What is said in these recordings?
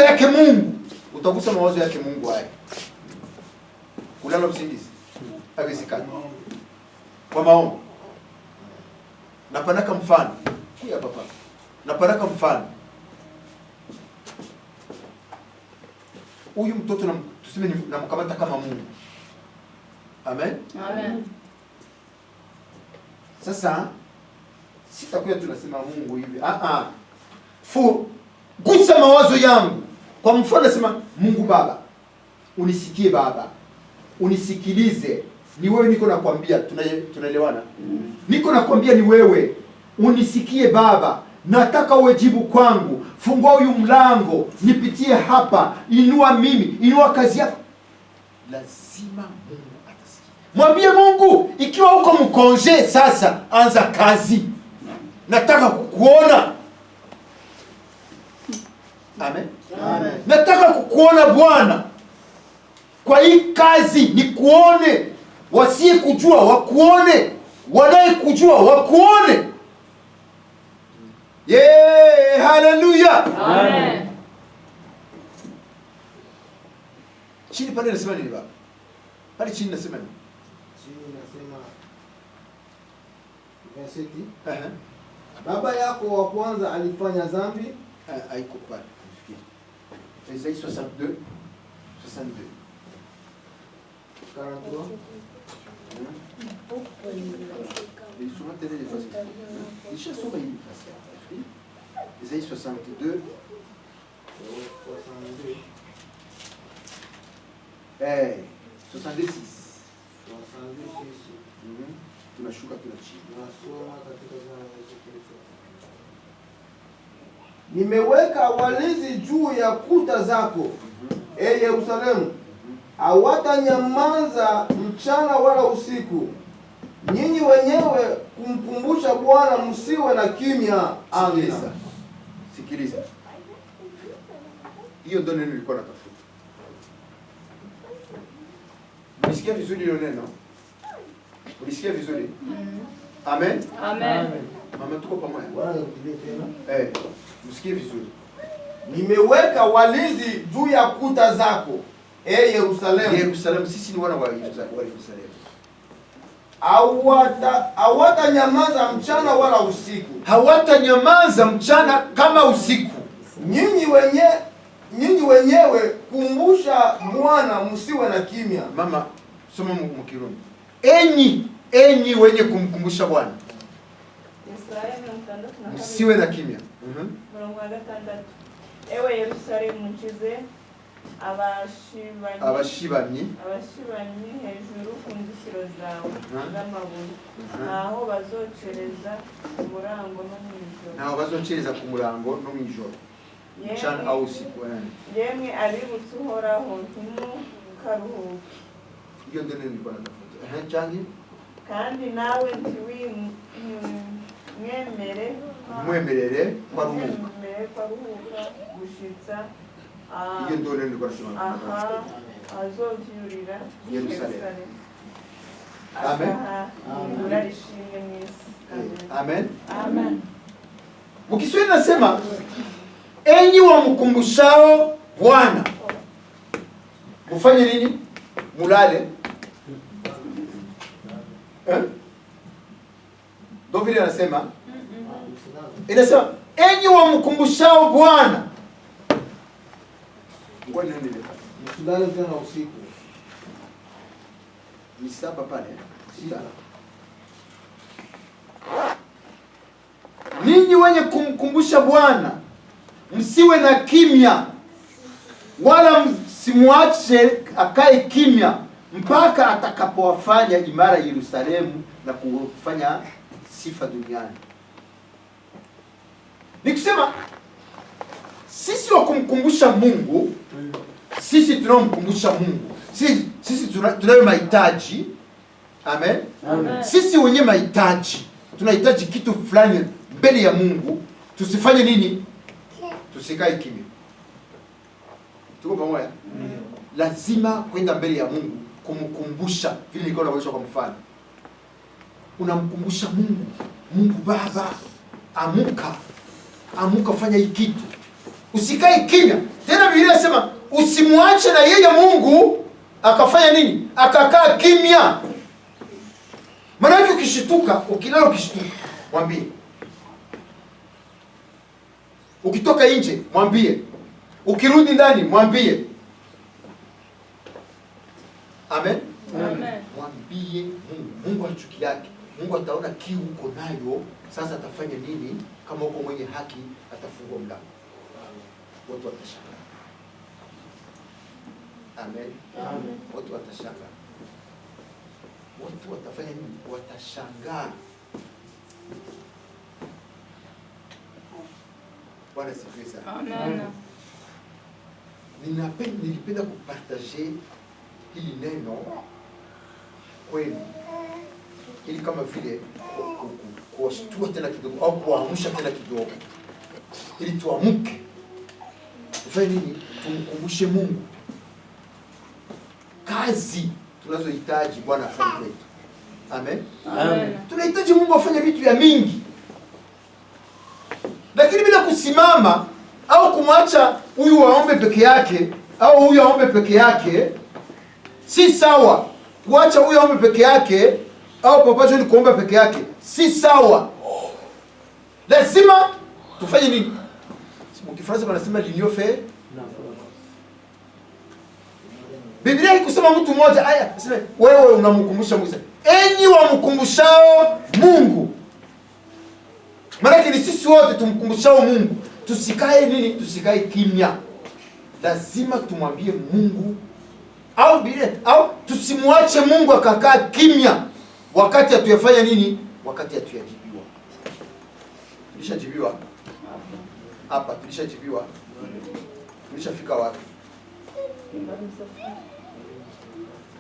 mawazo yake Mungu. Utagusa mawazo yake Mungu haya. Kulala usingizi. Haiwezekani. Kwa maombi. Napanaka mfano. Kuya papa. Napanaka mfano. Huyu mtoto na tuseme namkamata kama Mungu. Amen. Amen. Sasa sitakuwa tunasema Mungu hivi. Gusa mawazo yangu. Kwa mfano nasema Mungu Baba. Unisikie Baba. Unisikilize. Ni wewe niko nakwambia, tunaelewana? Niko nakwambia ni wewe. Unisikie Baba. Nataka uwejibu kwangu. Fungua huyu mlango, nipitie hapa. Inua mimi, inua kazi yako. Lazima Mungu atasikia. Mwambie Mungu, ikiwa uko mkonje sasa, anza kazi. Nataka kukuona. Amen. Amen. Nataka kukuona Bwana. Kwa hii kazi nikuone. Wasiye kujua wakuone. Wanaye kujua wakuone. Yeah, hallelujah. Amen. Chini pale nasema nini baba? Pale chini nasema nini? Chini nasema Verseti. Baba yako wa kwanza alifanya dhambi. Haiko pale. Isaïe 62. 62. 43. Isaïe 62. 66. Tunashuka tunachini. Nasoma katika jina la Yesu Kristo. Nimeweka walinzi juu ya kuta zako, Yerusalemu. Hawatanyamaza mchana wala usiku. Nyinyi wenyewe kumkumbusha Bwana, msiwe na kimya. Amina. Sikiliza. Hiyo ndio neno nilikuwa natafuta. Unisikia vizuri hilo neno? Unisikia vizuri? Amen. Amen. Mama tuko pamoja. Bwana akutie tena. Msikie vizuri. Nimeweka walinzi juu ya kuta zako, Yerusalemu. Yerusalemu, sisi ni wana wa Yerusalemu. Hawatanyamaza mchana wala usiku. Hawatanyamaza mchana kama usiku. Nyinyi wenyewe kumbusha Bwana, msiwe na kimya. Mama, soma Mkirundi. Enyi wenye kumkumbusha Bwana, msiwe na kimya. Ewe Yerusalemu, nchize abashibamyi hejuru ku nzitiro zawe z'amabuye, naho bazocereza ku murango no mw'ijoro. Mchana au usiku. Yemwe abibutse Uhoraho, ntimukaruhuke. Hiyo ndio nilikuwa natafuta. Changi? Kandi nawe mwemerere kwaruhuka gushitsa. Hiyo ndio nilikuwa nasema. Azovyurira Yerusalemu. Amen. Amen. Amen. Mkiswahili nasema enyi wamkumbushao Bwana, mfanye nini? Mulale. Ndio vile anasema. Inasema enyi wamkumbushao Bwana. Ngoja niende Msilale tena usiku. Ni saba pale. Sita. Ninyi wenye kumkumbusha Bwana, msiwe na kimya, wala msimwache akae kimya mpaka atakapowafanya imara Yerusalemu na kufanya sifa duniani. Nikisema sisi wa kumkumbusha Mungu, sisi tunaomkumbusha Mungu, sisi tunayo mahitaji. Amen. Amen. Sisi wenye mahitaji, tunahitaji kitu fulani mbele ya Mungu. Tusifanye nini? Tusikae kimya. Tuko pamoja? Lazima kwenda mbele ya Mungu kumkumbusha, vile nilikuwa naonyesha kwa mfano. Unamkumbusha Mungu, Mungu Baba, amuka fanya hiki kitu. Usikae kimya. Tena Biblia inasema usimwache na yeye Mungu akafanya nini? Akakaa kimya. Maana yake ukishituka, ukilala ukishituka, mwambie. Ukitoka nje, mwambie. Ukirudi ndani, mwambie. Amen. Amen. Mwambie Mungu. Mungu hachuki yake. Mungu ataona kiu uko nayo, sasa atafanya nini? Kama uko mwenye haki, atafungua mlango. Watu watashangaa. Amen. Amen. Watu watashangaa. Watu watafanya nini? Watashangaa. Bwana sifiwe sana. Amen. Nilipenda kupartager hili neno kwenu, ili kama vile kuwashtua tena kidogo au kuamsha tena kidogo, ili tuamke. Tufanye nini? Tumkumbushe Mungu kazi tunazohitaji Bwana afanye kwetu. Amen. Amen. Tunahitaji Mungu afanye vitu vya mingi, lakini bila kusimama au kumwacha huyu aombe peke yake au huyu aombe peke yake, si sawa. Kuacha huyu aombe peke yake au papacho ni kuomba peke yake, si sawa. Lazima tufanye nini? Mkifaransa wanasema l'union fait. Biblia ikusema mtu mmoja, aya, sema wewe unamkumbusha Mungu. Enyi wamkumbushao Mungu. Maana ni sisi wote tumkumbushao Mungu. Tusikae nini? Tusikae kimya. Lazima tumwambie Mungu au tusimwache Mungu akakaa kimya wakati atuyafanya nini? Wakati atuyajibiwa. Tulishajibiwa? Hapa tulishajibiwa. Tulishafika wapi?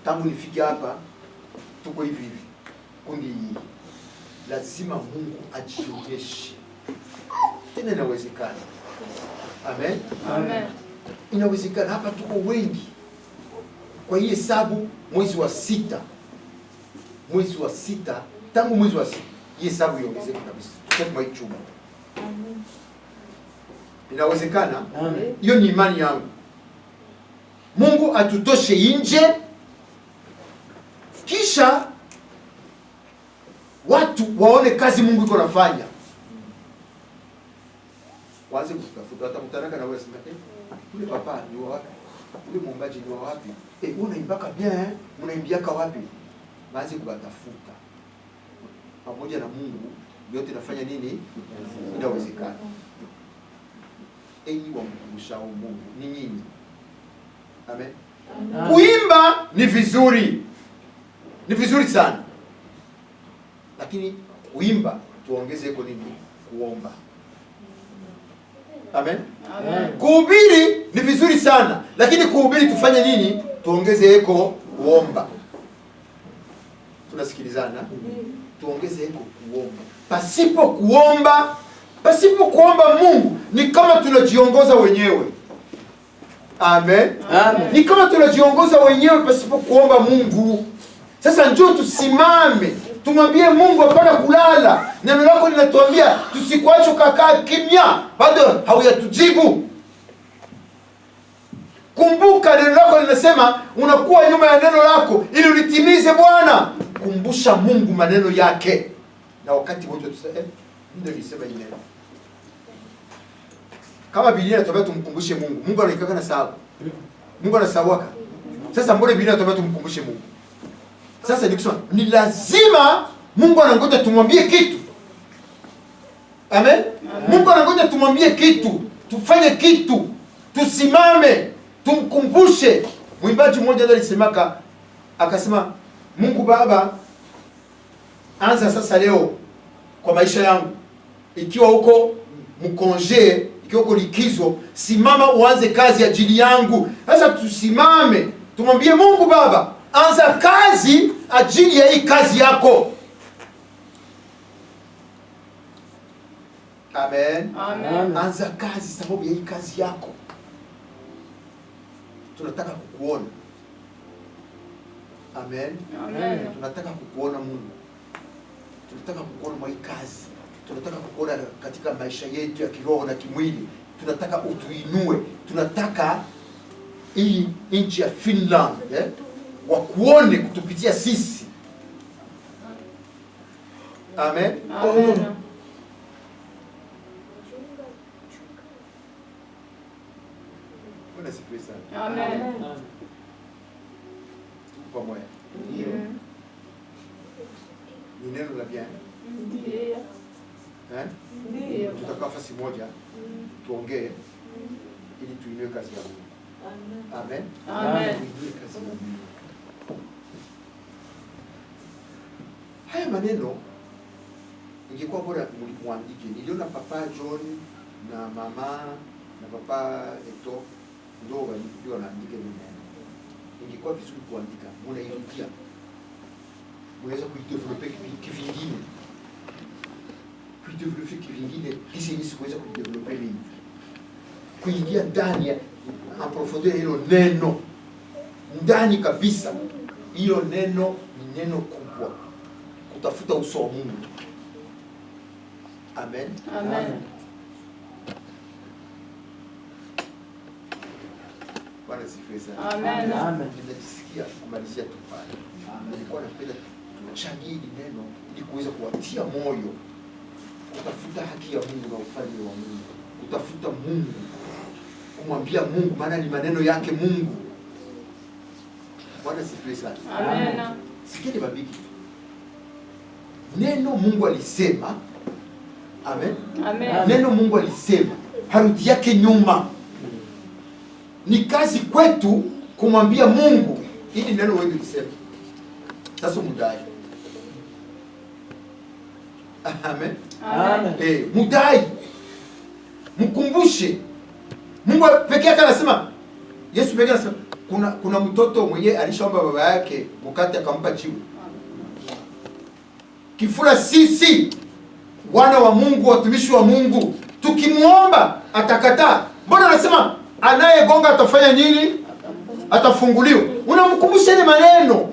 Tangu nifike hapa tuko hivi hivi. Kundi hili. Lazima Mungu ajionyeshe. Tena inawezekana. Amen. Amen. Inawezekana. Hapa tuko wengi. Kwa hii hesabu mwezi wa 6. Mwezi wa 6, tangu mwezi wa 6 hii hesabu iongezeke kabisa. Tuko hii chuma. Amen. Inawezekana. Amen. Hiyo ni imani yangu. Mungu atutoshe nje, kisha watu waone kazi Mungu iko nafanya. Waanze kutafuta, watakutanaka na wewe sema, ule papa ni wa wapi? Ule mwombaji ni wa wapi? Unaimbaka bien, unaimbiaka wapi? Waanze kuwatafuta. Pamoja na Mungu yote nafanya nini? Inawezekana. Enyi wamkumbushao Mungu ni nyinyi. Amen. Kuimba ni vizuri. Ni vizuri sana. Lakini kuimba tuongeze iko nini? Kuomba. Amen. Amen. Kuhubiri ni vizuri sana, lakini kuhubiri tufanye nini? Tuongeze eko kuomba. Tunasikilizana? Tuongeze eko kuomba. Pasipo kuomba Mungu ni kama tunajiongoza wenyewe. Amen. Amen. Ni kama tunajiongoza wenyewe pasipo kuomba Mungu. Sasa njoo tusimame. Tumwambie Mungu hapana kulala. Neno lako linatuambia tusikuache kukaa kimya. Bado hauyatujibu. Kumbuka neno lako linasema unakuwa nyuma ya neno lako ili ulitimize Bwana. Kumbusha Mungu maneno yake. Na wakati wote tuseme ndio nisema hii neno. Kama Biblia inatuambia tumkumbushe Mungu. Mungu anaikaka na sababu. Mungu anasawaka. Sasa mbona Biblia inatuambia tumkumbushe Mungu? Sasa nikusema ni lazima Mungu anangoja tumwambie kitu. Amen? Amen. Mungu anangoja tumwambie kitu, tufanye kitu, tusimame, tumkumbushe. Mwimbaji mmoja ndiye alisemaka akasema, Mungu Baba, anza sasa leo kwa maisha yangu. Ikiwa huko mkonje, ikiwa uko likizo, simama uanze kazi ajili yangu. Sasa tusimame, tumwambie Mungu Baba, anza kazi ajili ya hii kazi yako. Amen. Amen. Anza kazi sababu ya hii kazi yako. Tunataka kukuona. Amen. Amen. Tunataka kukuona Mungu. Tunataka kukuona mwa hii kazi. Tunataka kukuona katika maisha yetu ya kiroho na kimwili. tunataka utuinue, tunataka hii nchi ya Finland wakuone kutupitia sisi. Amen. Amen. Bwana sifiwe sana. Amen. Tuko pamoja. Ni neno la bien. Ndiyo. Ndiyo. Tutakaa nafasi moja tuongee ili tuinue kazi ya Mungu. Amen. Amen. Tuinue kazi ya Mungu. Haya maneno ingekuwa bora mwandike. Niliona Papa John na mama na Papa Eto ndio wanaandika neno. Ingekuwa vizuri kuandika. Mnairudia. Mnaweza kuidevelope kivingine. Kuidevelope kivingine. Hisi kuweza kuidevelope nini? Kuingia ndani ya aprofondeur hilo neno. Ndani kabisa. Hilo neno ni neno kubwa. Kutafuta uso wa Mungu. Amen. Amen. Bwana sifiwe sana. Amen. Amen. Ninajisikia kumalizia tu pale. Nilikuwa napenda tuchangie hili neno ili kuweza kuwatia moyo kutafuta haki ya Mungu na ufalme wa Mungu. Kutafuta Mungu. Kumwambia Mungu maana ni maneno yake Mungu. Bwana sifiwe sana. Amen. Sikia nibabiki tu. Neno Mungu alisema. Amen. Amen. Neno Mungu alisema. Harudi yake nyuma. Ni kazi kwetu kumwambia Mungu ili neno wewe lisema. Sasa mudai. Amen. Amen. Mudai. Mkumbushe. Mungu pekee yake anasema. Yesu pekee anasema kuna mtoto mwenye alishaomba baba yake mkate akampa jiwe. Kifula sisi wana wa Mungu, watumishi wa Mungu, tukimuomba atakataa. Mbona anasema anayegonga atafanya nini? Atafunguliwa. Unamkumbusha ni maneno.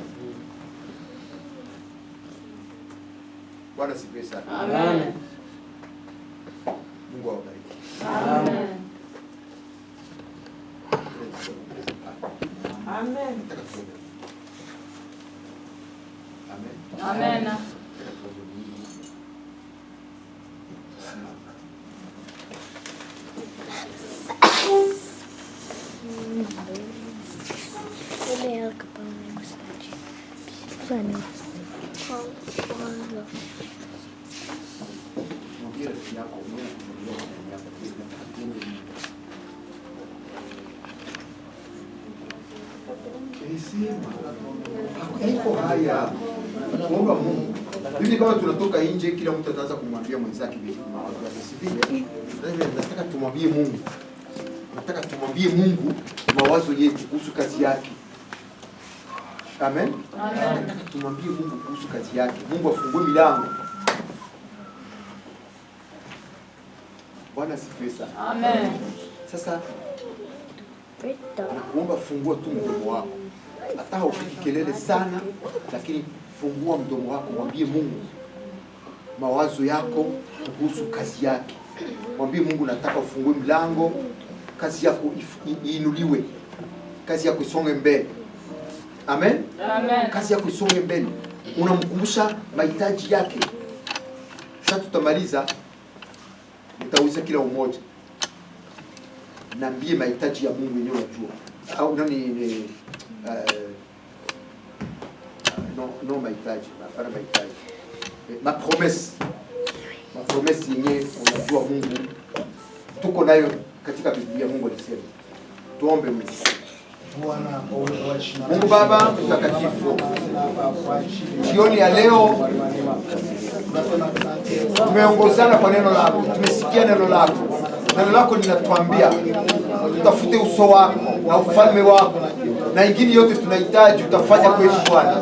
Bwana sifiwe sana. Amen. Mungu awabariki. Amen. Amen. Amen. Amen. Ele é capaz de gostar. Plano. Iko haya kuomba Mungu. Hivi kama tunatoka nje kila mtu ataanza kumwambia mwenzake mawazo yake sivile. Nataka tumwambie Mungu. Nataka tumwambie Mungu mawazo yetu kuhusu kazi yake. Amen. Amen. Nataka tumwambie Mungu kuhusu kazi yake. Mungu afungue milango. Bwana asifiwe sana. Amen. Sasa nakuomba fungua tu mdomo wako. Hata upigi kelele sana, lakini fungua mdomo wako, mwambie Mungu mawazo yako kuhusu kazi yake. Mwambie Mungu nataka ufungue mlango, kazi yako iinuliwe. Kazi yako isonge mbele. Amen. Amen. Kazi yako isonge mbele. Unamkumbusha mahitaji yake. Sasa tutamaliza. Nitauliza kila umoja. Niambie mahitaji ya Mungu yenyewe unajua. Au nani no mahitaji, hapana mahitaji. Ma promesse yenyewe unajua Mungu. Tuko nayo katika Biblia. Mungu alisema. Tuombe Mungu. Mungu Baba mtakatifu, jioni ya leo tumeongozana kwa neno lako, tumesikia neno lako. Neno lako linatuambia tutafute uso wako na ufalme wako, na ingine yote tunahitaji utafanya kwetu Bwana.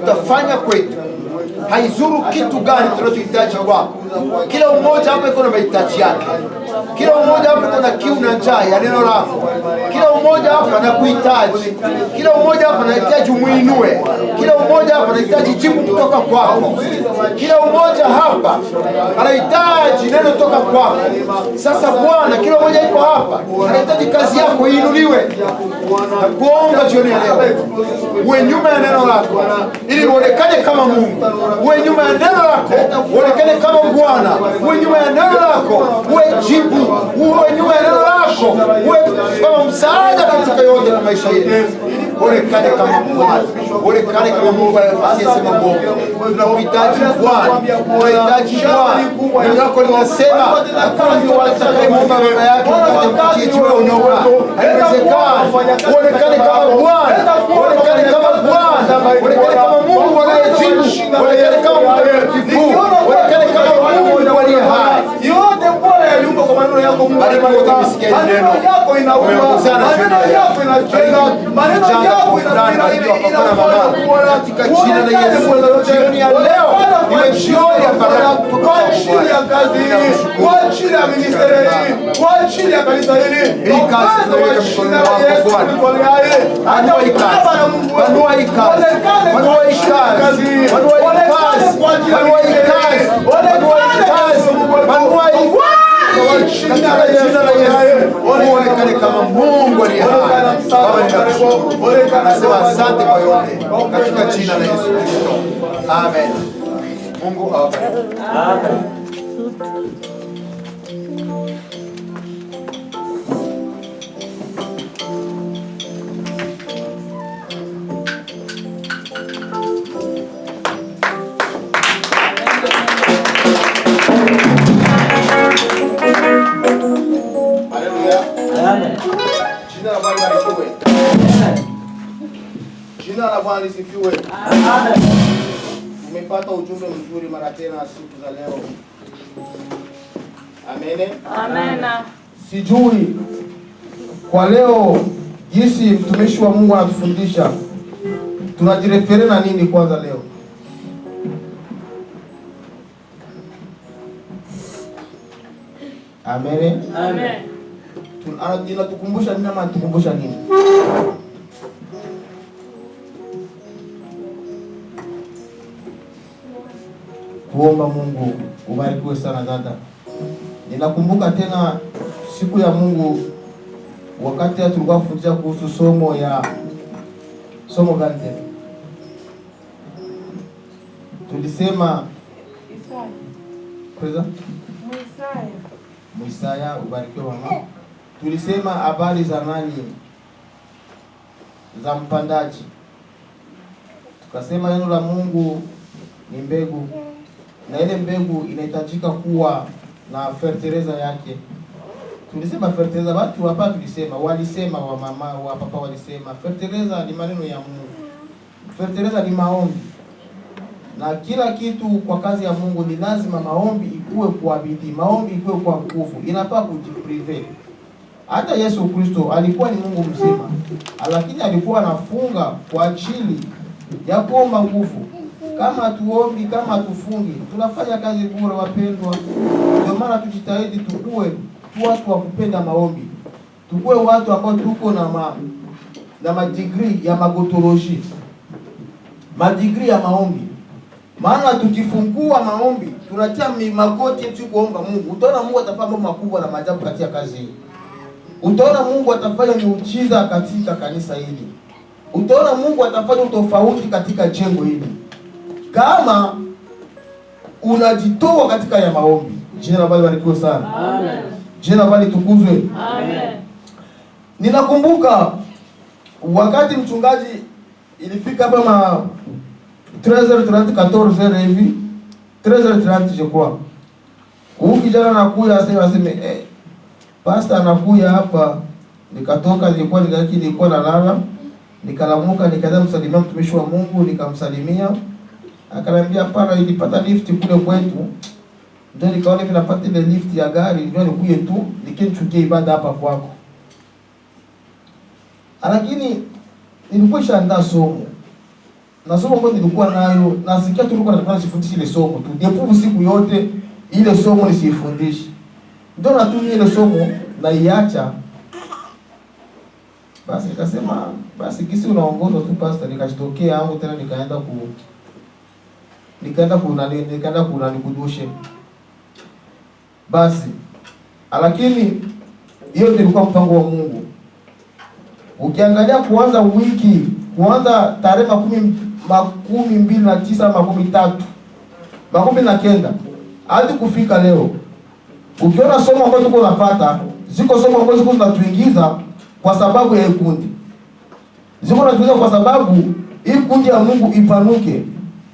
Utafanya kwetu. Haizuru kitu gani tunachohitaji kwako. Kila mmoja hapa iko na mahitaji yake. Kila mmoja hapa iko na kiu na njaa ya neno lako. Kila mmoja hapa anakuhitaji, kila mmoja hapa anahitaji umuinue, kila mmoja hapa anahitaji jibu kutoka kwako, kila mmoja hapa anahitaji neno kutoka kwako. Sasa Bwana, kila mmoja yuko hapa anahitaji kazi yako iinuliwe, na kuomba jioni ya leo uwe nyuma ya neno lako ili uonekane kama Mungu, uwe nyuma ya neno lako uonekane kama Bwana, uwe nyuma ya neno lako uwe jibu, uwe nyuma ya neno lako uwe kama msaada katika yote na maisha yetu. Uonekane kama Bwana, uonekane kama Mungu asiyesema bongo. Tunakuhitaji Bwana, tunahitaji Bwana. Neno lako linasema kama mtu atakayemwomba baba yake mkate mchicha unyoka, haiwezekani. Uonekane kama Bwana, uonekane kama Bwana, uonekane kama Mungu anayejibu, uonekane kama mtakatifu, uonekane kama Mungu aliye hai. Yote Bwana yaliumba kwa maneno yako Mungu. Maneno yako inauma, maneno yako inajenga, maneno yako inapira katika jina la Yesu. Jioni ya leo nimeshuhudia baraka kwa ajili ya kazi hii, kwa ajili ya ministeri hii, kwa ajili ya kanisa hili. Hii kazi tunaweka mikononi mwako Bwana. Panua hii kazi, panua hii kazi, panua hii kazi, panua hii kazi, panua hii kazi, panua hii kazi, panua hii kazi. Katika jina la Yesu, uonekane kama Mungu aliye hai. Baba, ninakushukuru. Nasema asante kwa yote katika jina la Yesu Kristo. Amen. Mungu awabariki. Amen. Jina la Bwana libarikiwe. Jina la Bwana lisifiwe. Umepata ujumbe mzuri mara tena siku za leo. Amen. Amen. Sijui kwa leo jinsi mtumishi wa Mungu anatufundisha, tunajirefere na nini kwanza leo? Amen. Amen. Inatukumbusha nini ama anatukumbusha nini? Kuomba Mungu. Ubarikiwe sana dada. Ninakumbuka tena siku ya Mungu wakati tulikuwa fundisha kuhusu somo gani tena? Tulisema Muisaya. Ubarikiwe mama. Tulisema habari za nani? Za mpandaji. Tukasema neno la Mungu ni mbegu, na ile mbegu inahitajika kuwa na fertilizer yake. Tulisema fertilizer, watu hapa walisema wa mama wa papa walisema fertilizer ni maneno ya Mungu. Fertilizer ni maombi. Na kila kitu kwa kazi ya Mungu ni lazima maombi ikuwe kwa bidii, maombi ikuwe kwa nguvu. Inafaa kujiprive. Hata Yesu Kristo alikuwa ni Mungu mzima, lakini alikuwa anafunga kwa ajili ya kuomba nguvu. Kama tuombi, kama tufungi, tunafanya kazi bure wapendwa. Ndio maana tujitahidi tukue watu wa kupenda maombi. Tukue watu ambao tuko na madigrii ya magotoloji, madigrii ya maombi. Maana tukifungua maombi, tunatia magoti yetu kuomba Mungu. Utaona Mungu atafanya mambo makubwa na maajabu katika kazi hii. Utaona Mungu atafanya miujiza katika kanisa hili. Utaona Mungu atafanya utofauti katika jengo hili, kama unajitoa katika ya maombi. Jina la Bwana libarikiwe sana. Amen. Jina la Bwana litukuzwe. Amen. Ninakumbuka wakati mchungaji ilifika hapa 13h30 14h hivi 13h30 je crois. Huyu kijana anakuja aseme pastor anakuja hapa. Nikatoka, nilikuwa nalala, nikalamuka nikaenda msalimia mtumishi wa Mungu, nikamsalimia. Akaniambia hapana, nilipata lift kule kwetu. Ndio nikaona hivi napata ile lift ya gari, ndio nikuje tu nikichukia ibada hapa kwako. Lakini nilikuwa shaandaa somo. Na somo ambalo nilikuwa nayo, nasikia tulikuwa tunafundisha ile somo tu. Ndipo siku yote ile somo nisifundishe. Ndio natumia ile somo na iacha. Basi nikasema basi kisi unaongozwa tu pastor, nikashitokea yangu tena nikaenda nikudushe. Basi lakini hiyo ilikuwa mpango wa Mungu. Ukiangalia kuanza tarehe 29 19 hadi kufika leo, ukiona somo ambalo tuko tunapata, ziko somo ambazo ziko zinatuingiza kwa sababu ya kundi. Ziko zinatuingiza kwa sababu hii kundi ya Mungu ipanuke.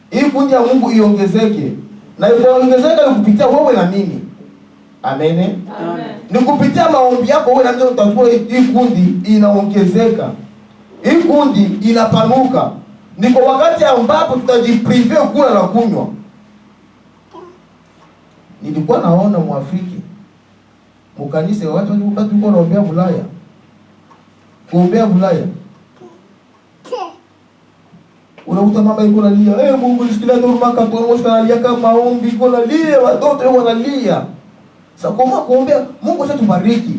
Hii kundi ya Mungu iongezeke. Na itaongezeka ni kupitia wewe na mimi. Amen. Amen. Ni kupitia maombi yako wewe na mimi utakuwa hii kundi inaongezeka. Hii kundi inapanuka. Niko wakati ambapo tutajiprive kula na kunywa. Nilikuwa naona Mwafrika mkanisa watu walikuwa wanaombea Ulaya. Kuombea Ulaya. Unakuta mama yuko analia, Mungu nisikilie huruma kama Mungu analia kama maombi yuko analia, watoto wanalia. Sasa kama kuombea Mungu sasa tubariki.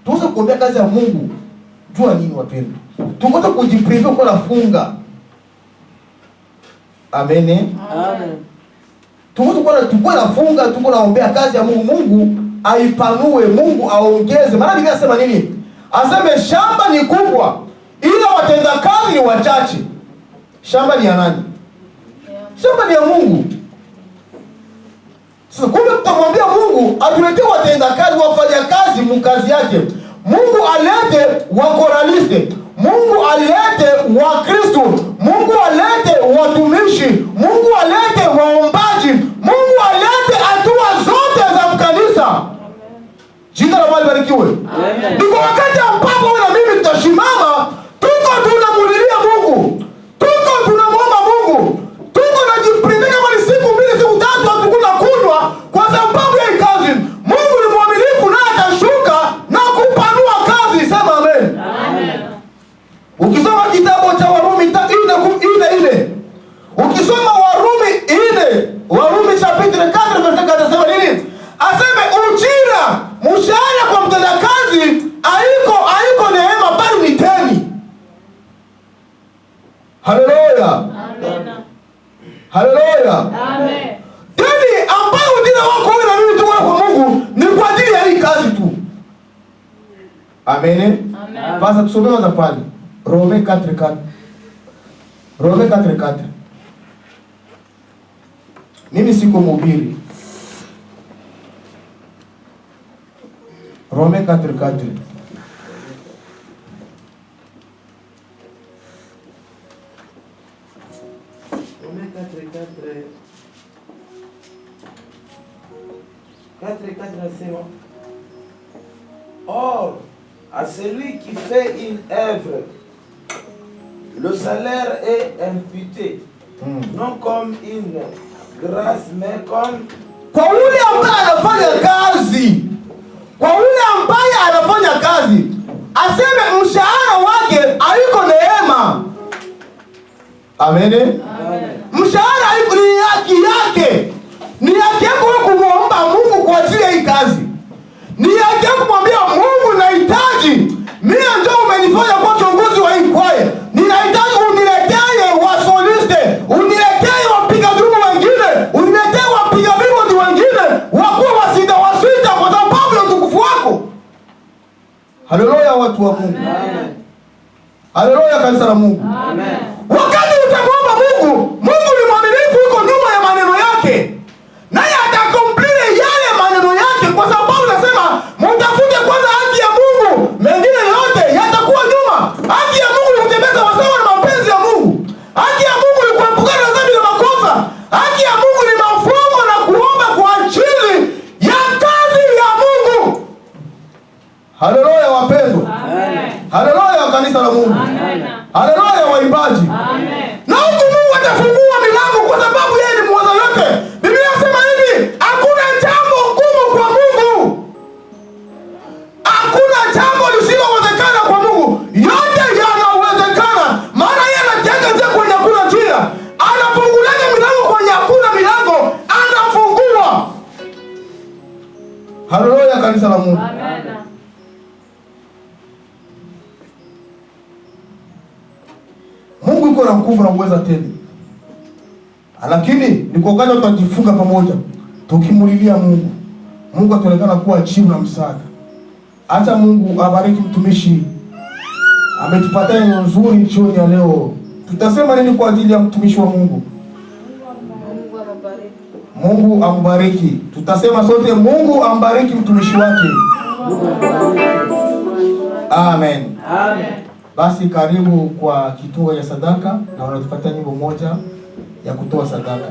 Tuweze kuombea kazi ya Mungu. Jua nini wapendwa? Tukote kujiprive kwa nafunga. Amen. Amen. Tuko nafunga, tuko naombea kazi ya Mungu. Mungu aipanue, Mungu aongeze. Maana Biblia inasema nini? Aseme shamba ni kubwa, ila watenda kazi ni wachache. Shamba ni ya nani? Shamba ni ya Mungu. Sasa kumbe tutamwambia Mungu atuletee watenda kazi, wafanya kazi mkazi yake. Mungu alete wakoraliste, Mungu alete Wakristo, Mungu alete watumishi, Mungu alete waombaji, Mungu alete hatua zote za kanisa. Jina la Bwana libarikiwe. Ndio wakati ambapo wewe na mimi tutasimama, tuko tunamulilia Mungu. Tuko tunamwomba Mungu. Tuko najiprinde kama ni siku 2 siku 3 hatukula kunywa kwa sababu ya kazi. Mungu ni mwaminifu na atashuka na kupanua kazi. Sema amen. Amen. Ukisoma kitabu cha Warumi ile. Ukisoma Warumi chapitre 4 verset 4 asema nini? Aseme ujira, mshahara kwa mtendakazi haiko neema bali ni deni. Haleluya. Amen. Haleluya. Amen. Deni ambayo ujira wako wewe na mimi tuko kwa Mungu ni kwa ajili ya hii kazi tu. Amen. Amen. Basi tusome hapa pale. Rome 4:4. Rome 4:4. Mimi siko mhubiri. Rome 4:4. Rome 4:4 nasema, or à celui qui fait une œuvre, le salaire est imputé, non comme une grâce, mais comme kwa ule ambaye anafanya kazi. Kwa ule ambaye anafanya kazi, aseme mshahara wake haiko neema. Amen. Amen. Mshahara haiko ni haki yake. Ni haki yako kumwomba Mungu kwa ajili ya hii kazi. Ni haki yako kumwambia Mungu nahitaji. Mimi ndio umenifanya kwa kiongozi wa hii kwaya. Ninahitaji uniletee wasoliste, uniletee wapiga drum wengine, uniletee wapiga bibodi wengine, wakuwa wasita kwa sababu ya utukufu wako. Haleluya watu wa Mungu. Amen. Haleluya kanisa la Mungu. Amen. Wakati utamwomba Mungu, Mungu ni mwaminifu, yuko nyuma ya maneno yake. Naye atakomplete yale maneno yake kwa sababu nasema mtafute kwanza haki ya Mungu, mengine yote yatakuwa nyuma. Haki ya Mungu ni kutembeza wasawa na mapenzi ya Mungu. Haki ya Mungu ni kuepukana na dhambi na makosa. Haki ya Mungu ni mafungo na kuomba kwa ajili ya kazi ya Mungu. Haleluya wapendwa. Amen. Haleluya kanisa la Mungu. Amen. Haleluya waimbaji. Amen. Na huku Mungu atafungua milango kwa sababu yeye ni mweza yote. Biblia inasema hivi, hakuna jambo ngumu kwa Mungu. Hakuna jambo lisilowezekana kwa Mungu. Yote yanawezekana. Maana yeye anajenga njia kwenye hakuna njia. Anafungua milango kwenye hakuna milango. Anafungua. Haleluya kanisa la Mungu. Amen. iko na nguvu na uweza tena. Lakini ni kwa gani tutajifunga pamoja tukimulilia Mungu. Mungu ataonekana kuwa jibu na msaada. Acha Mungu abariki mtumishi. Ametupatia neno nzuri jioni ya leo. Tutasema nini kwa ajili ya mtumishi wa Mungu? Mungu ambariki. Tutasema sote Mungu ambariki mtumishi wake. Amen. Amen. Basi karibu kwa kituo ya sadaka na wanatupatia nyimbo moja ya kutoa sadaka.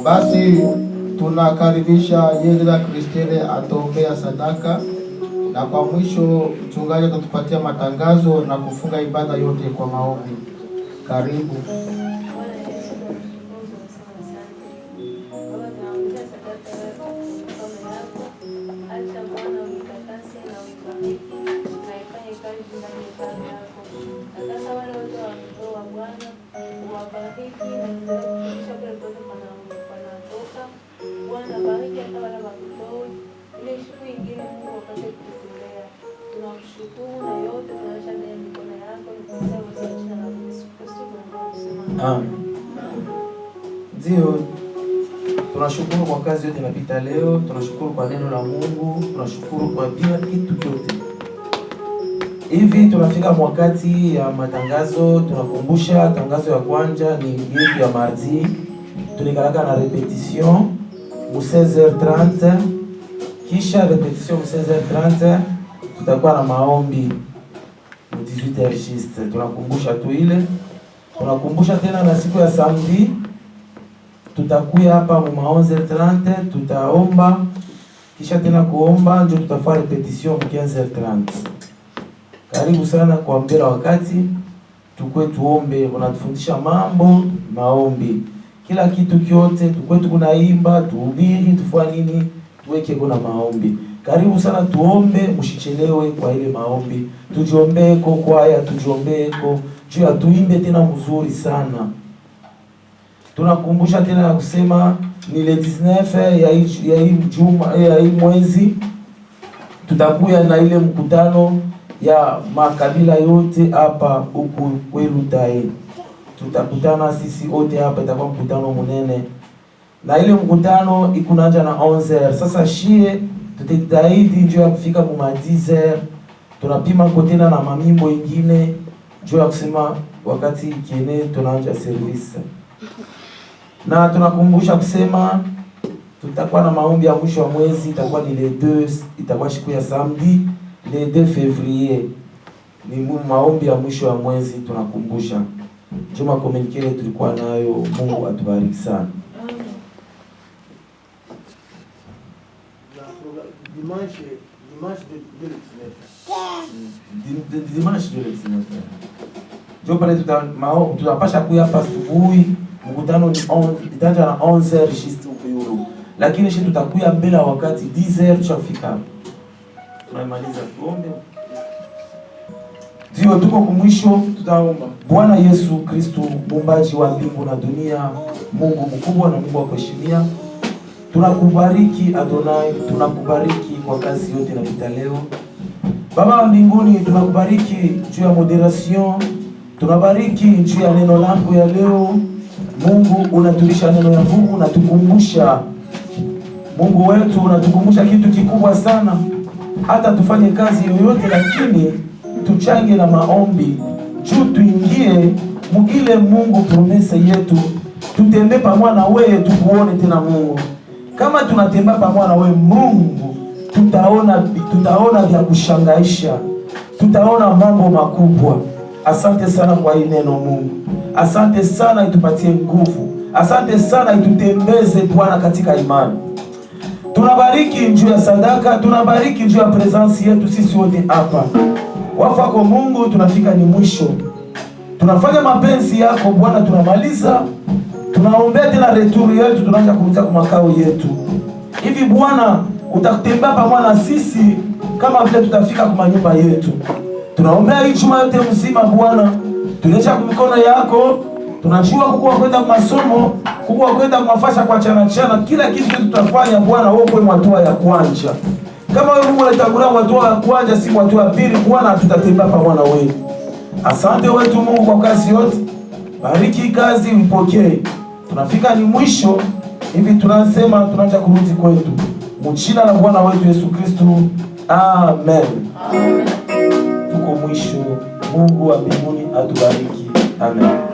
Basi tunakaribisha Yelda Kristine atombea sadaka, na kwa mwisho mchungaji atatupatia matangazo na kufunga ibada yote kwa maombi. Karibu. Bwana bariki hata wale wakutoi, ile siku ingine Mungu apate kututumia. Tunakushukuru na yote tunaacha ndani ya mikono yako, nikuanzia wote jina la Yesu Kristo tunasema. Amen. Ndio. Tunashukuru kwa kazi yote inapita leo, tunashukuru kwa neno la Mungu, tunashukuru kwa kila kitu chote. Hivi tunafika wakati ya matangazo, tunakumbusha tangazo ya kwanza ni yetu ya mardi. Tulikalaka na repetition mu 16h30, kisha repetition mu 16h30 tutakuwa na maombi mu 18h juste. Tunakumbusha tu ile. Tunakumbusha tena na siku ya samedi tutakuya hapa mu 11h30 tutaomba, kisha tena kuomba ndio tutafanya repetition mu 15h30. Karibu sana kwa mbele wakati tukwe tuombe, unatufundisha mambo maombi. Kila kitu kyote tukwe tukunaimba, tuhubiri, tufanye nini, tuweke kuna maombi. Karibu sana tuombe, msichelewe kwa ile maombi. Tujiombeko kwaya, tujiombeko, juu tuimbe tena mzuri sana. Tunakumbusha tena na kusema ni le 19 ya hii mwezi tutakuya na ile mkutano ya makabila yote hapa huku kwelu Tai. Tutakutana sisi wote hapa, itakuwa mkutano munene. Na ile mkutano ikunaanza na 11h. Sasa shie tutajitahidi njoo ya kufika mu 10h. Tunapima kotena na mamimbo ingine njoo ya kusema wakati kiene tunaanza service. Na tunakumbusha kusema tutakuwa na maombi ya mwisho wa mwezi, itakuwa ni le 2, itakuwa siku ya samedi le 2 février. Ni maombi ya mwisho wa mwezi tunakumbusha. Juma komunikele tulikuwa nayo, Mungu atubariki sana. Dimanche de le 19. Jo pale tutapasha kuya hapa asubuhi, mkutano ni 11, itaanza na 11h juste huko Euro. Lakini sisi tutakuya mbele wakati 10h tushafika. Tunamaliza tuombe. Ndio tuko kumwisho, tutaomba. Bwana Yesu Kristo, muumbaji wa mbingu na dunia, Mungu mkubwa na Mungu wa kuheshimia, tunakubariki Adonai, tunakubariki kwa kazi yote inapita leo. Baba wa mbinguni, tunakubariki juu ya moderation, tunabariki juu ya neno lako ya leo. Mungu unatulisha neno ya Mungu na tukumbusha. Mungu wetu unatukumbusha kitu kikubwa sana. Hata tufanye kazi yoyote, lakini tuchange na maombi juu tuingie mugile Mungu promesa yetu. Tutembe pamoja na wewe, tukuone tena Mungu. Kama tunatembea pamoja na wewe Mungu, tutaona vya kushangaisha, tutaona mambo makubwa. Asante sana kwa hii neno Mungu. Asante sana, itupatie nguvu. Asante sana, itutembeze Bwana katika imani. Tunabariki juu ya sadaka, tunabariki juu ya presence yetu sisi wote hapa. Wafako Mungu, tunafika ni mwisho. Tunafanya mapenzi yako Bwana, tunamaliza. Tunaombea tena returu yetu, tunaanza kurudi kwa makao yetu. Hivi Bwana, utakutembea pamoja na sisi kama vile tutafika kwa nyumba yetu. Tunaombea hii juma yote mzima Bwana. Tunacha kwa mikono yako. Tunajua kukua kwenda kwa masomo, kukua kwenda kwa mafasha kwa chana, kila kitu tutafanya Bwana, wewe kwa hatua ya kwanza. Kama wewe Mungu unatangulia hatua ya kwanza, si hatua ya pili Bwana, tutatembea pamoja na wewe. Asante wetu Mungu kwa kazi yote. Bariki kazi, mpokee. Tunafika ni mwisho, hivi tunasema tunaanza kurudi kwetu. Mjina la Bwana wetu Yesu Kristo. Amen. Amen. Tuko mwisho. Mungu wa mbinguni atubariki. Amen.